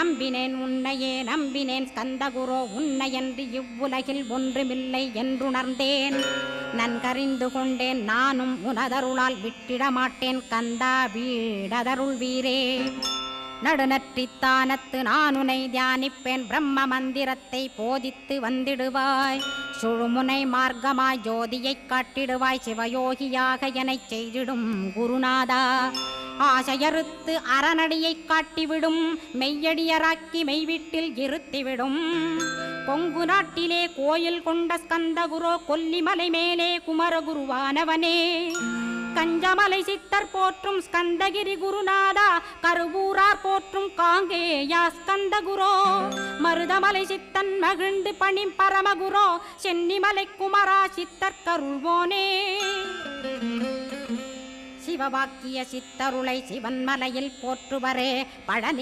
நம்பினேன் உன்னையே நம்பினேன் ஸ்கந்தகுரோ உன்னையன்றி இவ்வுலகில் ஒன்றுமில்லை என்றுணர்ந்தேன். நன்கறிந்து கொண்டேன் நானும் உனதருளால் விட்டிட மாட்டேன் கந்தா வீடதருள் வீரே. நடுநற்றித்தானத்து நானுனை தியானிப்பேன் பிரம்ம மந்திரத்தை போதித்து வந்திடுவாய். சுழுமுனை மார்க்கமாய் ஜோதியைக் காட்டிடுவாய் சிவயோகியாக எனச் செய்திடும் குருநாதா. ஆசையறுத்து அறநடியைக் காட்டிவிடும் மெய்யடியராக்கி மெய்வீட்டில் இருத்திவிடும். கொங்கு நாட்டிலே கோயில் கொண்ட ஸ்கந்தகுரோ கொல்லிமலை மேலே குமரகுருவானவனே. கஞ்சமலை சித்தர் போற்றும் ஸ்கந்தகிரி குருநாதா கருவூரார் போற்றும் காங்கேயா ஸ்கந்தகுரோ. மருதமலை சித்தன் மகிழ்ந்து பணி பரமகுரோ சென்னிமலை குமரா சித்தர் கருள்வோனே. சிவவாக்கிய சித்தருளை சிவன்மலையில் போற்றுவரே பழனி